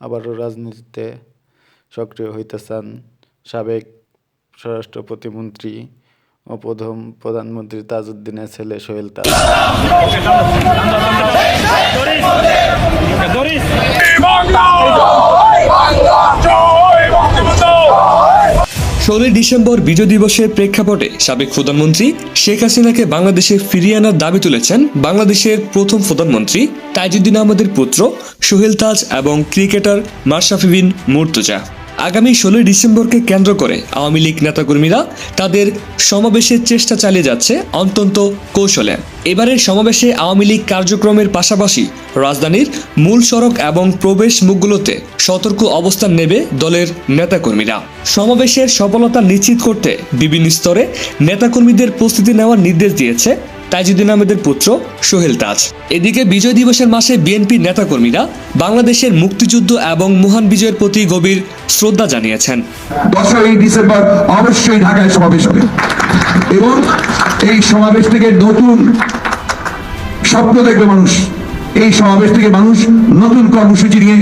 আবারও রাজনীতিতে সক্রিয় হইতে চান সাবেক স্বরাষ্ট্র প্রতিমন্ত্রী ও প্রথম প্রধানমন্ত্রী তাজউদ্দিনের ছেলে সোহেল তাজ। 16 ডিসেম্বর বিজয় দিবসের প্রেক্ষাপটে সাবেক প্রধানমন্ত্রী শেখ হাসিনাকে বাংলাদেশে ফিরিয়ে আনার দাবি তুলেছেন বাংলাদেশের প্রথম প্রধানমন্ত্রী তাজউদ্দিন আহমদের পুত্র সোহেল তাজ এবং ক্রিকেটার মাশরাফি বিন মুর্তজা। আগামী 16 ডিসেম্বরকে কেন্দ্র করে আওয়ামী লীগ নেতাকর্মীরা তাদের সমাবেশের চেষ্টা চালিয়ে যাচ্ছে অত্যন্ত কৌশলে। এবারের সমাবেশে আওয়ামী লীগ কার্যক্রমের পাশাপাশি রাজধানীর মূল সড়ক এবং প্রবেশ মুখগুলোতে সতর্ক অবস্থান নেবে দলের নেতাকর্মীরা। সমাবেশের সফলতা নিশ্চিত করতে বিভিন্ন স্তরে নেতাকর্মীদের প্রস্তুতি নেওয়ার নির্দেশ দিয়েছে তাজউদ্দিন আহমেদের পুত্র সোহেল তাজ। এদিকে বিজয় দিবসের মাসে বিএনপির নেতাকর্মীরা বাংলাদেশের মুক্তিযুদ্ধ এবং মহান বিজয়ের প্রতি গভীর শ্রদ্ধা জানিয়েছেন। 10ই ডিসেম্বর অবশ্যই ঢাকায় সমাবেশ হবে এবং এই সমাবেশ থেকে নতুন স্বপ্ন দেখবে মানুষ। এই সমাবেশ থেকে মানুষ নতুন কর্মসূচি নিয়ে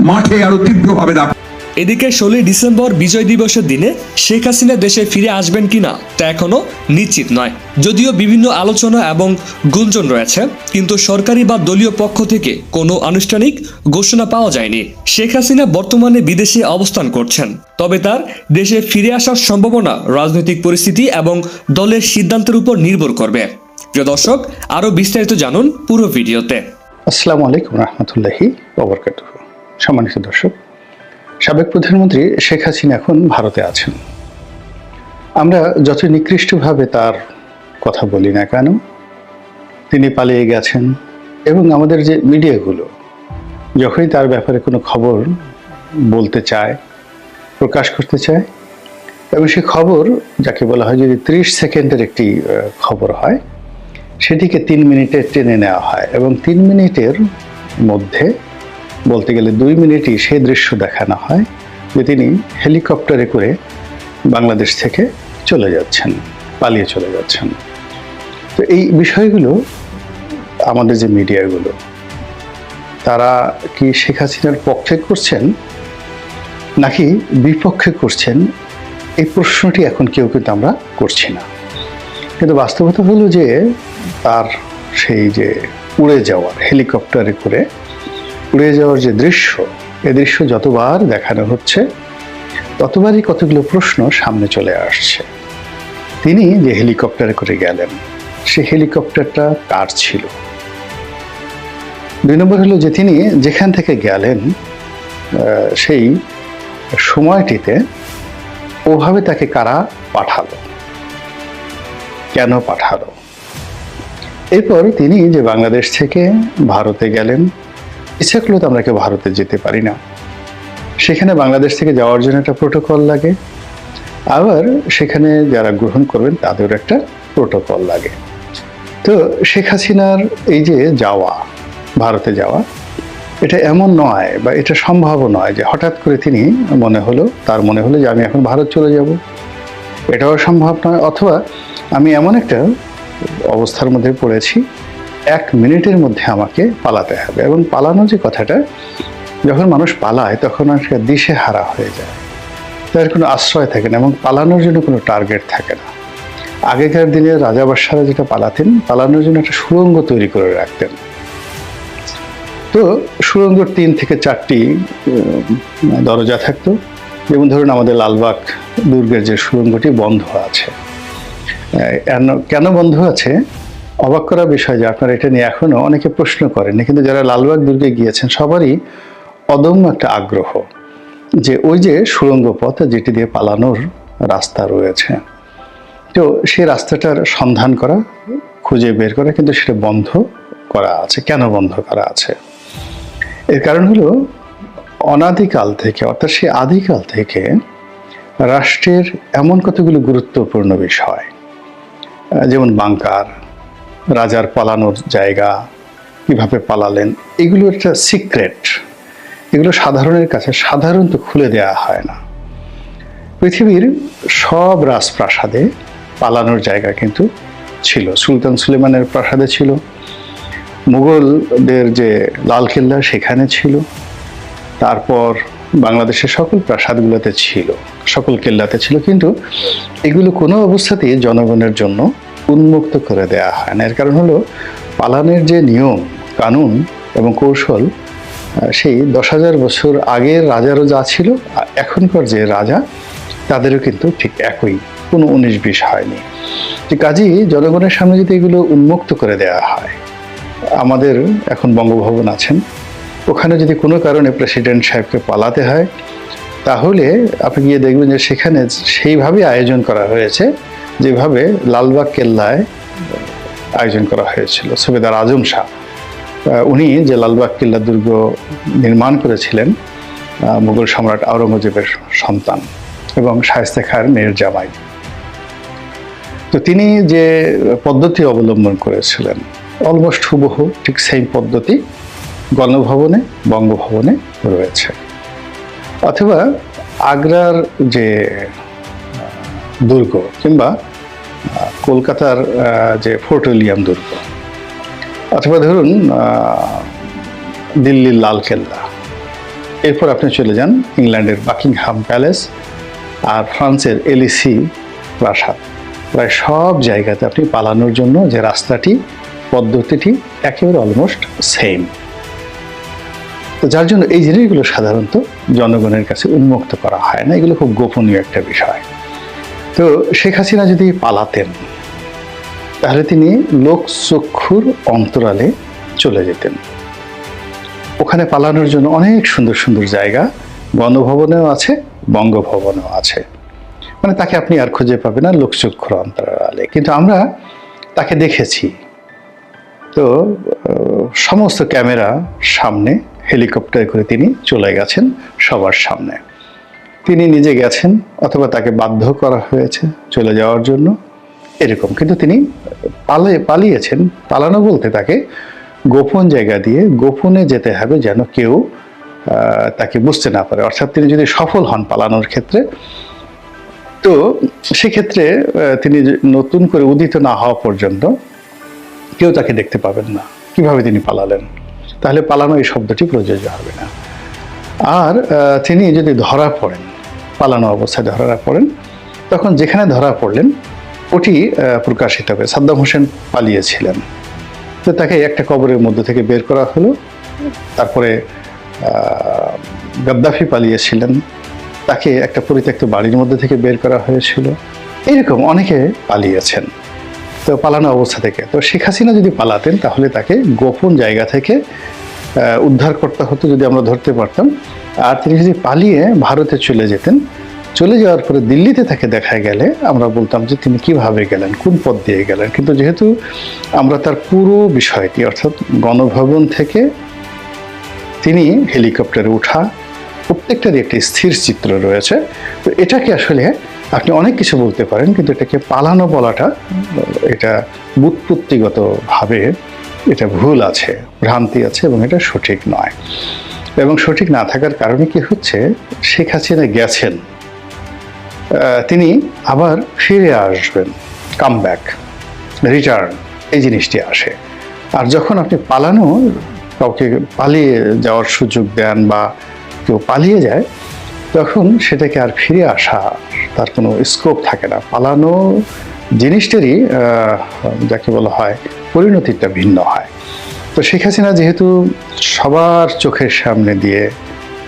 মাঠে আরো তীব্রভাবে ডাকবে। এদিকে 16 ডিসেম্বর বিজয় দিবসের দিনে শেখ হাসিনা দেশে ফিরে আসবেন কিনা তা এখনো নিশ্চিত নয়। যদিও বিভিন্ন আলোচনা এবং গুঞ্জন রয়েছে, কিন্তু সরকারি বা দলীয় পক্ষ থেকে কোনো আনুষ্ঠানিক ঘোষণা পাওয়া যায়নি। শেখ হাসিনা বর্তমানে বিদেশে অবস্থান করছেন, তবে তার দেশে ফিরে আসার সম্ভাবনা রাজনৈতিক পরিস্থিতি এবং দলের সিদ্ধান্তের উপর নির্ভর করবে। প্রিয় দর্শক, আরো বিস্তারিত জানুন পুরো ভিডিওতে। আসসালামু আলাইকুম রহমতুল্লাহি ওয়া বারাকাতুহু। সম্মানিত দর্শক, সাবেক প্রধানমন্ত্রী শেখ হাসিনা এখন ভারতে আছেন। আমরা যত নিকৃষ্টভাবে তার কথা বলি না কেন, তিনি পালিয়ে গেছেন এবং আমাদের যে মিডিয়াগুলো যখনই তার ব্যাপারে কোনো খবর বলতে চায়, প্রকাশ করতে চায়, এবং সে খবর যাকে বলা হয় যদি 30 সেকেন্ডের একটি খবর হয়, সেটিকে 3 মিনিটে টেনে নেওয়া হয় এবং 3 মিনিটের মধ্যে বলতে গেলে 2 মিনিটই সেই দৃশ্য দেখানো হয় যে তিনি হেলিকপ্টারে করে বাংলাদেশ থেকে চলে যাচ্ছেন, পালিয়ে চলে যাচ্ছেন। তো এই বিষয়গুলো আমাদের যে মিডিয়াগুলো, তারা কি শেখ হাসিনার পক্ষে করছেন নাকি বিপক্ষে করছেন, এই প্রশ্নটি এখন কেউ কিন্তু আমরা করছি না। কিন্তু বাস্তবতা হলো যে তার সেই যে উড়ে যাওয়ার, হেলিকপ্টারে করে উড়ে যাওয়ার যে দৃশ্য, এই দৃশ্য যতবার দেখানো হচ্ছে ততবারই কতগুলো প্রশ্ন সামনে চলে আসছে। তিনি যে হেলিকপ্টারে করে গেলেন, সেই হেলিকপ্টারটা কার ছিল? 2 নম্বর হলো যে তিনি যেখান থেকে গেলেন সেই সময়টিতে ওভাবে তাকে কারা পাঠালো, কেন পাঠালো? এরপর তিনি যে বাংলাদেশ থেকে ভারতে গেলেন, ইচ্ছা করলে তো আমরা কেউ ভারতে যেতে পারি না, সেখানে বাংলাদেশ থেকে যাওয়ার জন্য একটা প্রোটোকল লাগে, আবার সেখানে যারা গ্রহণ করবেন তাদের একটা প্রোটোকল লাগে। তো শেখ হাসিনার এই যে যাওয়া, ভারতে যাওয়া, এটা এমন নয় বা এটা সম্ভব নয় যে হঠাৎ করে তিনি তার মনে হলো যে আমি এখন ভারত চলে যাব, এটাও সম্ভব নয়। অথবা আমি এমন একটা অবস্থার মধ্যে পড়েছি, 1 মিনিটের মধ্যে আমাকে পালাতে হবে। এবং পালানো যে কথাটা, যখন মানুষ পালায় তখন একটা দিশে হারা হয়ে যায়, তার কোনো আশ্রয় থাকে না এবং পালানোর জন্য কোনো টার্গেট থাকে না। আগেকার দিনে রাজা বাদশারা যেটা পালাতেন, পালানোর জন্য একটা সুড়ঙ্গ তৈরি করে রাখতেন। তো সুড়ঙ্গের 3 থেকে 4টি দরজা থাকতো। যেমন ধরুন আমাদের লালবাগ দুর্গের যে সুড়ঙ্গটি বন্ধ আছে, কেন বন্ধ আছে? অবাক করা বিষয় যে আপনারা এটা নিয়ে এখনো অনেকে প্রশ্ন করেন, কিন্তু যারা লালবাগ দুর্গে গিয়েছেন সবারই অদম্য একটা আগ্রহ যে ওই যে সুড়ঙ্গ পথ যেটি দিয়ে পালানোর রাস্তা রয়েছে, তো সেই রাস্তাটার সন্ধান করা, খুঁজে বের করা, কিন্তু সেটা বন্ধ করা আছে। কেন বন্ধ করা আছে? এর কারণ হলো অনাদিকাল থেকে, অর্থাৎ সেই আদিকাল থেকে রাষ্ট্রের এমন কতগুলো গুরুত্বপূর্ণ বিষয়, যেমন বাংকার, রাজার পালানোর জায়গা, কিভাবে পালালেন, এগুলো একটা সিক্রেট, এগুলো সাধারণের কাছে সাধারণত খুলে দেওয়া হয় না। পৃথিবীর সব রাজপ্রাসাদে পালানোর জায়গা কিন্তু ছিল। সুলতান সুলেমানের প্রাসাদে ছিল, মুঘলদের যে লালকেল্লা সেখানে ছিল, তারপর বাংলাদেশের সকল প্রাসাদগুলোতে ছিল, সকল কেল্লাতে ছিল, কিন্তু এগুলো কোনো অবস্থাতেই জনগণের জন্য উন্মুক্ত করে দেয়া হয় না। এর কারণ হলো পালানের যে নিয়ম কানুন এবং কৌশল সেই 10,000 বছর আগের রাজারও যা ছিল, এখনকার যে রাজা তাদেরও কিন্তু ঠিক একই, কোনো 19-20 হয়নি। যে কাজেই জনগণের সামনে যদি এগুলো উন্মুক্ত করে দেওয়া হয়, আমাদের এখন বঙ্গভবন আছেন, ওখানে যদি কোনো কারণে প্রেসিডেন্ট সাহেবকে পালাতে হয়, তাহলে আপনি গিয়ে দেখবেন যে সেখানে সেইভাবে আয়োজন করা হয়েছে যেভাবে লালবাগ কেল্লায় আয়োজন করা হয়েছিল। সুবেদার আজম শাহ উনি যে লালবাগ কেল্লা দুর্গ নির্মাণ করেছিলেন মুঘল সম্রাট আওরঙ্গজেবের সন্তান এবং শায়েস্তা খাঁর মেয়ের জামাই। তো তিনি যে পদ্ধতি অবলম্বন করেছিলেন অলমোস্ট হুবহু ঠিক সেই পদ্ধতি গণভবনে, বঙ্গভবনে রয়েছে। অথবা আগ্রার যে দুর্গ কিংবা কলকাতার যে ফোর্ট উইলিয়াম দুর্গ, অথবা ধরুন দিল্লির লালকেল্লা, এরপর আপনি চলে যান ইংল্যান্ডের বাকিংহাম প্যালেস আর ফ্রান্সের এলিসি প্রাসাদ, প্রায় সব জায়গাতে আপনি পালানোর জন্য যে রাস্তাটি, পদ্ধতিটি একেবারে অলমোস্ট সেম। তো যার জন্য এই জিনিসগুলো সাধারণত জনগণের কাছে উন্মুক্ত করা হয় না, এগুলো খুব গোপনীয় একটা বিষয়। তো শেখ হাসিনা যদি পালাতেন তাহলে তিনি লোকচক্ষুর অন্তরালে চলে যেতেন। ওখানে পালানোর জন্য অনেক সুন্দর সুন্দর জায়গা গণভবনেও আছে, বঙ্গভবনেও আছে, মানে তাকে আপনি আর খুঁজে পাবেন না লোকচক্ষুর অন্তরালে। কিন্তু আমরা তাকে দেখেছি, তো সমস্ত ক্যামেরা সামনে হেলিকপ্টার করে তিনি চলে গেছেন সবার সামনে। তিনি নিজে গেছেন অথবা তাকে বাধ্য করা হয়েছে চলে যাওয়ার জন্য, এরকম। কিন্তু তিনি পালিয়েছেন। পালানো বলতে তাকে গোপন জায়গা দিয়ে গোপনে যেতে হবে যেন কেউ তাকে বুঝতে না পারে। অর্থাৎ তিনি যদি সফল হন পালানোর ক্ষেত্রে, তো সেক্ষেত্রে তিনি নতুন করে উদিত না হওয়া পর্যন্ত কেউ তাকে দেখতে পাবেন না কিভাবে তিনি পালালেন, তাহলে পালানো এই শব্দটি প্রযোজ্য হবে না। আর তিনি যদি ধরা পড়েন, পালানো অবস্থায় ধরা পড়েন, তখন যেখানে ধরা পড়লেন ওটি প্রকাশিত হবে। সাদ্দাম হোসেন পালিয়েছিলেন, তো তাকে একটা কবরের মধ্যে থেকে বের করা হলো। তারপরে গাদ্দাফি পালিয়েছিলেন, তাকে একটা পরিত্যক্ত বাড়ির মধ্যে থেকে বের করা হয়েছিল। এরকম অনেকে পালিয়েছেন তো পালানো অবস্থা থেকে। তো শেখ হাসিনা যদি পালাতেন তাহলে তাকে গোপন জায়গা থেকে উদ্ধার করতে হতো যদি আমরা ধরতে পারতাম। আর তিনি যদি পালিয়ে ভারতে চলে যেতেন, চলে যাওয়ার পরে দিল্লিতে তাকে দেখা গেলে আমরা বলতাম যে তিনি কিভাবে গেলেন, কোন পথ দিয়ে গেলেন। কিন্তু যেহেতু আমরা তার পুরো বিষয়টি, অর্থাৎ গণভবন থেকে তিনি হেলিকপ্টারে ওঠা, প্রত্যেকটারই একটি স্থির চিত্র রয়েছে। তো এটাকে আসলে আপনি অনেক কিছু বলতে পারেন, কিন্তু এটাকে পালানো বলাটা এটা ব্যুৎপত্তিগতভাবে এটা ভুল আছে, ভ্রান্তি আছে এবং এটা সঠিক নয়। এবং সঠিক না থাকার কারণে কি হচ্ছে, শেখ হাসিনা গেছেন, তিনি আবার ফিরে আসবেন, কাম ব্যাক, রিটার্ন, এই জিনিসটি আসে। আর যখন আপনি পালানো, কাউকে পালিয়ে যাওয়ার সুযোগ দেন বা কেউ পালিয়ে যায়, তখন সেটাকে আর ফিরে আসা তার কোনো স্কোপ থাকে না। পালানো জিনিসটারই যাকে বলা হয় পরিণতিটা ভিন্ন হয়। তো শেখ হাসিনা যেহেতু সবার চোখের সামনে দিয়ে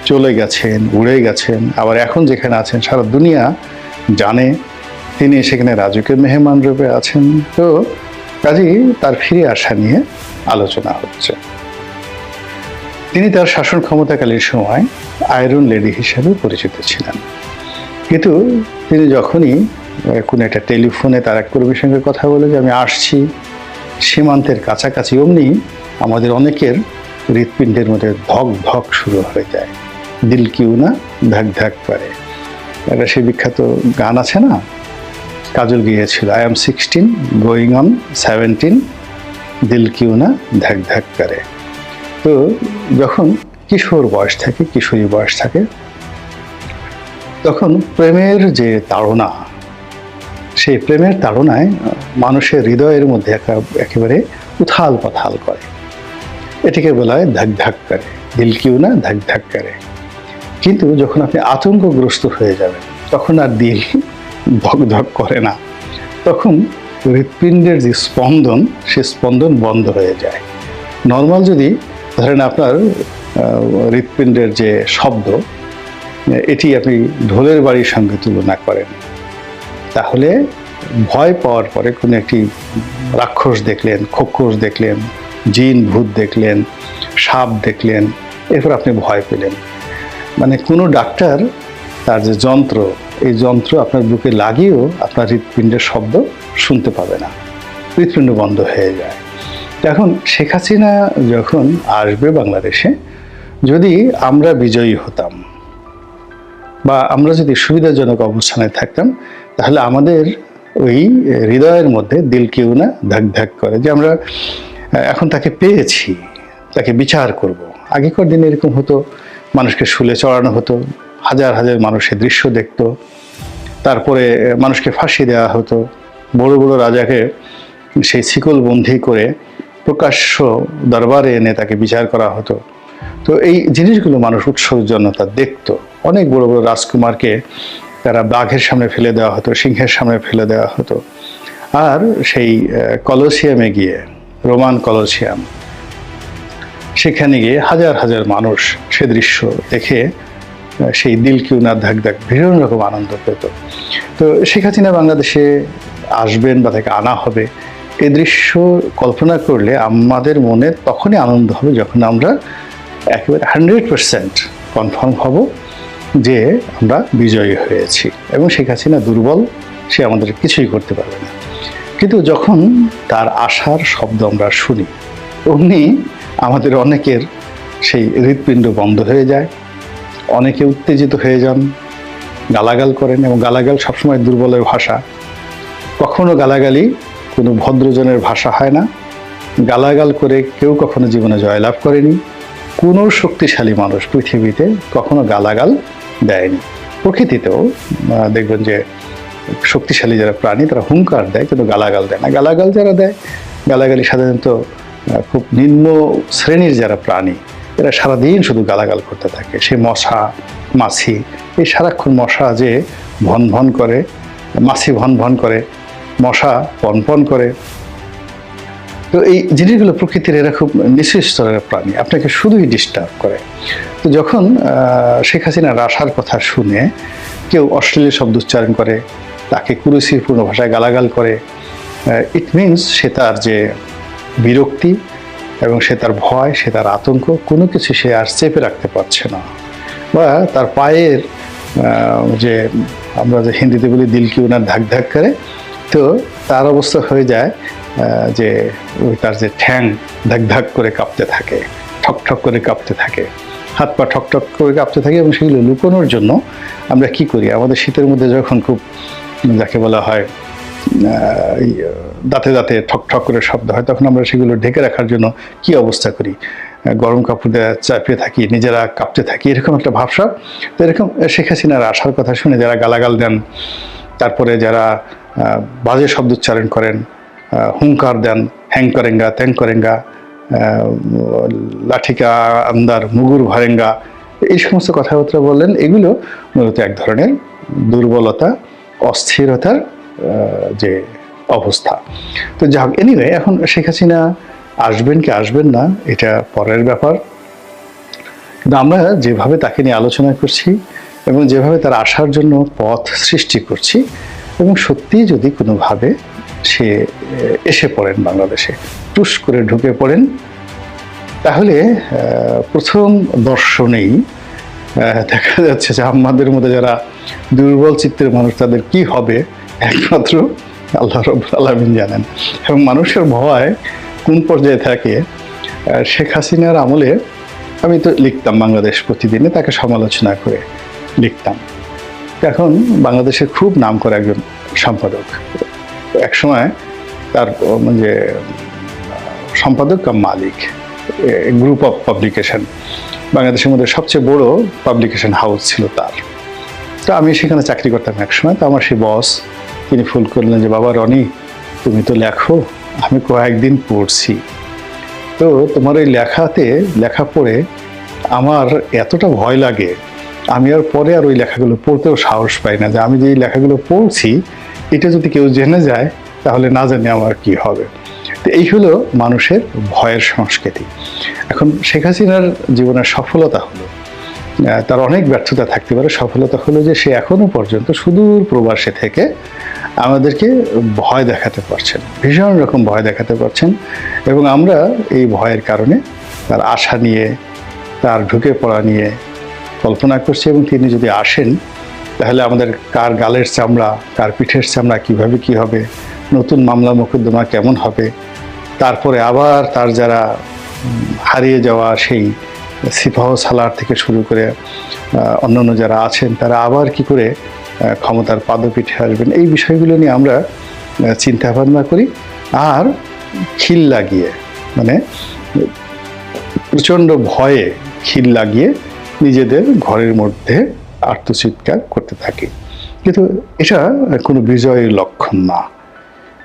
চলে গেছেন, উড়ে গেছেন, আবার এখন যেখানে আছেন সারা দুনিয়া জানে তিনি সেখানে রাজকীয় মেহমান রূপে আছেন, তো কাজেই তার ফিরে আসা নিয়ে আলোচনা হচ্ছে। তিনি তার শাসন ক্ষমতাকালীন সময় আয়রন লেডি হিসেবে পরিচিত ছিলেন, কিন্তু তিনি যখনই কোনো একটা টেলিফোনে তার এক কর্মীর সঙ্গে কথা বলে যে আমি আসছি সীমান্তের কাছাকাছি, অমনি আমাদের অনেকের হৃৎপিণ্ডের মধ্যে ধক ধক শুরু হয়ে যায়, দিল কিউ না ধাক ধাক করে। একটা সে বিখ্যাত গান আছে না, কাজল গিয়েছিল, আই এম 16 গোয়িং অন 17, দিল কিউ না ধাক ধাক করে। তো যখন কিশোর বয়স থাকে, কিশোরী বয়স থাকে, তখন প্রেমের যে তাড়না, সেই প্রেমের তাড়নায় মানুষের হৃদয়ের মধ্যে একেবারে উথাল পাথাল করে। এটিকে বলা হয় ধাক ধাক করে, দিল কিউ না ধাক ধাক করে। কিন্তু যখন আপনি আতঙ্কগ্রস্ত হয়ে যাবেন তখন আর দিল ধক ধক করে না, তখন হৃৎপিণ্ডের যে স্পন্দন সে স্পন্দন বন্ধ হয়ে যায়। নর্মাল যদি ধরেন আপনার হৃৎপিণ্ডের যে শব্দ এটি আপনি ঢোলের বাড়ির সঙ্গে তুলনা করেন, তাহলে ভয় পাওয়ার পরে কোনো একটি রাক্ষস দেখলেন, খোকস দেখলেন, জিন ভূত দেখলেন, সাপ দেখলেন, এরপর আপনি ভয় পেলেন, মানে কোনো ডাক্তার তার যে যন্ত্র, এই যন্ত্র আপনার বুকে লাগিয়েও আপনার হৃৎপিণ্ডের শব্দ শুনতে পাবে না, হৃৎপিণ্ড বন্ধ হয়ে যায়। এখন শেখ হাসিনা যখন আসবে বাংলাদেশে, যদি আমরা বিজয়ী হতাম বা আমরা যদি সুবিধাজনক অবস্থানে থাকতাম, তাহলে আমাদের ওই হৃদয়ের মধ্যে দিল কেউ না ধাক ধাক করে যে আমরা এখন তাকে পেয়েছি, তাকে বিচার করব। আগেকার দিনে এরকম হতো, মানুষকে শুলে চড়ানো হতো, হাজার হাজার মানুষের দৃশ্য দেখতো, তারপরে মানুষকে ফাঁসি দেওয়া হতো, বড় বড় রাজাকে সেই শিকলবন্দি করে প্রকাশ্য দরবারে এনে তাকে বিচার করা হতো। তো এই জিনিসগুলো মানুষ উৎসর্জনতা দেখতো। অনেক বড় বড় রাজকুমারকে তারা বাঘের সামনে ফেলে দেওয়া হতো, সিংহের সামনে ফেলে দেওয়া হতো। আর সেই কলোসিয়ামে গিয়ে, রোমান কলোসিয়াম, সেখানে গিয়ে হাজার হাজার মানুষ সে দৃশ্য দেখে সেই দিল কিউ না ধাক ধাক ভীষণ রকম আনন্দ পেত। তো শেখ হাসিনা বাংলাদেশে আসবেন বা তাকে আনা হবে, এই দৃশ্য কল্পনা করলে আমাদের মনে তখনই আনন্দ হবে যখন আমরা একেবারে 100% কনফার্ম হব যে আমরা বিজয়ী হয়েছি এবং শেখ হাসিনা দুর্বল, সে আমাদের কিছুই করতে পারবে না। কিন্তু যখন তার আশার শব্দ আমরা শুনি, অমনি আমাদের অনেকের সেই হৃৎপিণ্ড বন্ধ হয়ে যায়, অনেকে উত্তেজিত হয়ে যান, গালাগাল করেন, এবং গালাগাল সবসময় দুর্বলের ভাষা। কখনো গালাগালি কোনো ভদ্রজনের ভাষা হয় না, গালাগাল করে কেউ কখনো জীবনে জয়লাভ করেনি। কোনো শক্তিশালী মানুষ পৃথিবীতে কখনো গালাগাল দেয়নি। প্রকৃতিতেও দেখবেন যে শক্তিশালী যারা প্রাণী তারা হুঙ্কার দেয়, কিন্তু গালাগাল দেয় না। গালাগাল যারা দেয়, গালাগালি সাধারণত খুব নিম্ন শ্রেণীর যারা প্রাণী, এরা সারাদিন শুধু গালাগাল করতে থাকে। সে মশা, মাছি, এই সারাক্ষণ মশা যে ভন ভন করে, মাছি ভন ভন করে, মশা পনপন করে। তো এই জিনিসগুলো প্রকৃতির এরা খুব নিচু স্তরের প্রাণী, আপনাকে শুধুই ডিস্টার্ব করে। তো যখন শেখ হাসিনার আসার কথা শুনে কেউ অশ্লীল শব্দ উচ্চারণ করে, তাকে কুরুচিপূর্ণ ভাষায় গালাগাল করে, ইট মিনস সে তার যে বিরক্তি এবং সে তার ভয়, সে তার আতঙ্ক, কোনো কিছু সে আর চেপে রাখতে পারছে না। বা তার পায়ের যে আমরা যে হিন্দিতে বলি দিল কি ওনার ধাক ধাক করে, তো তার অবস্থা হয়ে যায় যে ওই তার যে ঠ্যাং ধাক ধাক করে কাঁপতে থাকে, ঠক ঠক করে কাঁপতে থাকে, হাত পা ঠক ঠক করে কাঁপতে থাকে। এবং সেগুলো লুকোনোর জন্য আমরা কি করি, আমাদের শীতের মধ্যে যখন খুব যাকে বলা হয় দাঁতে দাঁতে ঠক ঠক করে শব্দ হয়, তখন আমরা সেগুলো ঢেকে রাখার জন্য কি অবস্থা করি, গরম কাপড় দিয়ে চাপিয়ে থাকি, নিজেরা কাঁপতে থাকি, এরকম একটা ভাবসাব। তো এরকম শেখ হাসিনার আসার কথা শুনে যারা গালাগাল দেন, তারপরে যারা বাজে শব্দ উচ্চারণ করেন, হুঙ্কার দেন, হ্যাং করেঙ্গা, ত্যাং করেঙ্গা, লাঠিকা আন্দার, মুগুর ভারেঙ্গা, এই সমস্ত কথাবার্তা বললেন, এগুলো মূলত এক ধরনের দুর্বলতা, অস্থিরতার যে অবস্থা। তো যাই হোক, এনিওয়ে, এখন শেখ হাসিনা আসবেন কি আসবেন না এটা পরের ব্যাপার। কিন্তু আমরা যেভাবে তাকে নিয়ে আলোচনা করছি এবং যেভাবে তার আসার জন্য পথ সৃষ্টি করছি, এবং সত্যি যদি কোনোভাবে সে এসে পড়েন বাংলাদেশে, টুস করে ঢুকে পড়েন, তাহলে প্রথম দর্শনেই দেখা যাচ্ছে যে আমাদের মধ্যে যারা দুর্বল চিত্তের মানুষ, তাদের কি হবে একমাত্র আল্লাহ রাব্বুল আলামিন জানেন। এবং মানুষের ভয় কোন পর্যায়ে থাকে, শেখ হাসিনার আমলে আমি তো লিখতাম বাংলাদেশ প্রতিদিনে, তাকে সমালোচনা করে লিখতাম। এখন বাংলাদেশের খুব নাম করা একজন সম্পাদক, একসময় তার মানে সম্পাদক কাম মালিক, গ্রুপ অফ পাবলিকেশন, বাংলাদেশের মধ্যে সবচেয়ে বড় পাবলিকেশন হাউস ছিল তার। তো আমি সেখানে চাকরি করতাম একসময়। তো আমার সেই বস, তিনি ফোন করলেন যে, বাবা রনি, তুমি তো লেখো, আমি কয়েকদিন পড়ছি, তো তোমার এই লেখা পড়ে আমার এতটা ভয় লাগে আমি আর পরে আর ওই লেখাগুলো পড়তেও সাহস পাই না, যে আমি যে এই লেখাগুলো পড়ছি এটা যদি কেউ জেনে যায় তাহলে না জানি আমার কি হবে। তো এই হলো মানুষের ভয়ের সংস্কৃতি। এখন শেখ হাসিনার জীবনের সফলতা হলো, তার অনেক ব্যর্থতা থাকতে পারে, সফলতা হলো যে সে এখনো পর্যন্ত সুদূর প্রবাসে থেকে আমাদেরকে ভয় দেখাতে পারছেন, ভীষণ রকম ভয় দেখাতে পারছেন। এবং আমরা এই ভয়ের কারণে তার আশা নিয়ে, তার ঢুকে পড়া নিয়ে কল্পনা করছি, এবং তিনি যদি আসেন তাহলে আমাদের কার গালের চামড়া, কার পিঠের চামড়া কিভাবে কি হবে, নতুন মামলা মোকদ্দমা কেমন হবে, তারপরে আবার তার যারা হারিয়ে যাওয়া সেই সিপাহ সালার থেকে শুরু করে অন্যান্য যারা আছেন তারা আবার কি করে ক্ষমতার পাদপীঠে আসবেন, এই বিষয়গুলো নিয়ে আমরা চিন্তা ভাবনা করি। আর খিল লাগিয়ে, মানে প্রচণ্ড ভয়ে খিল লাগিয়ে নিজেদের ঘরের মধ্যে আত্মচিৎকার করতে থাকি। কিন্তু এটা কোনো বিজয়ের লক্ষণ না।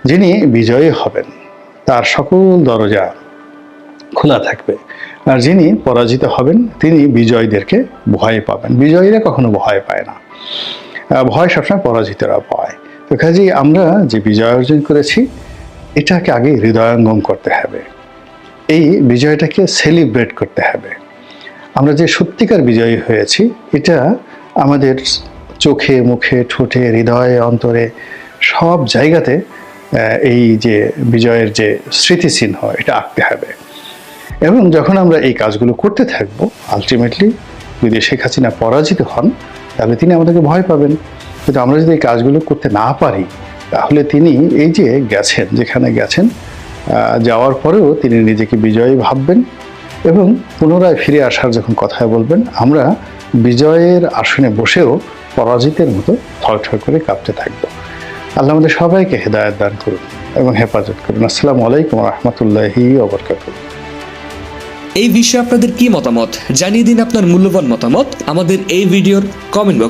যিনি বিজয়ী হবেন তার সকল দরজা খোলা থাকবে, আর যিনি পরাজিত হবেন তিনি বিজয়ীদেরকে ভয় পাবেন। বিজয়ীরা কখনো ভয় পায় না, ভয় সবসময় পরাজিতরা পায়। তো কাজেই আমরা যে বিজয় অর্জন করেছি এটাকে আগে হৃদয়ঙ্গম করতে হবে, এই বিজয়টাকে সেলিব্রেট করতে হবে। আমরা যে সত্যিকার বিজয়ী হয়েছি এটা আমাদের চোখে, মুখে, ঠোঁটে, হৃদয়ে, অন্তরে সব জায়গাতে এই যে বিজয়ের যে স্মৃতিচিহ্ন এটা আঁকতে হবে। এবং যখন আমরা এই কাজগুলো করতে থাকবো, আলটিমেটলি যদি শেখ হাসিনা পরাজিত হন তাহলে তিনি আমাদেরকে ভয় পাবেন। কিন্তু আমরা যদি এই কাজগুলো করতে না পারি তাহলে তিনি এই যে গেছেন, যেখানে গেছেন, যাওয়ার পরেও তিনি নিজেকে বিজয়ী ভাববেন এবং পুনরায় ফিরে আসার যখন কথা বলবেন, আমরা বিজয়ের আসনে বসেও পরাজিতের মতো থরথর করে কাঁপতে থাকবো। আল্লাহ আমাদের সবাইকে হেদায়েত দান করুন এবং হেফাজত করুন। আসসালামু আলাইকুম ওয়া রাহমাতুল্লাহি ওয়া বারাকাতুহু। এই বিষয়ে আপনাদের কি মতামত জানিয়ে দিন, আপনার মূল্যবান মতামত আমাদের এই ভিডিওর কমেন্ট বক্সে।